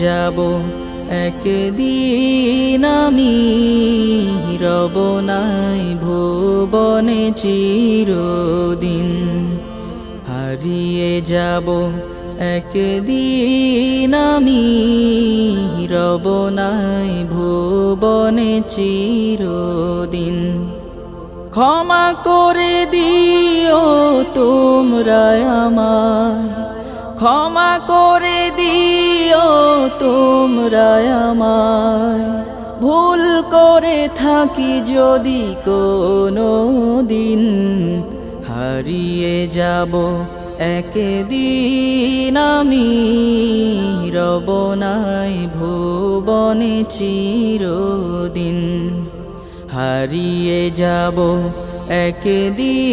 যাব একদিন আমি, রব নাই ভুবনে চিরদিন। হারিয়ে যাব একদিন আমি, রব নাই ভুবনে চিরদিন। ক্ষমা করে দিও তোমরা আমায়, ক্ষমা করে দিও তোমরা আমায়, ভুল করে থাকি যদি কোনো দিন। হারিয়ে যাব একদিন আমি, রব নাই ভুবনে চিরদিন। হারিয়ে যাব একদিন।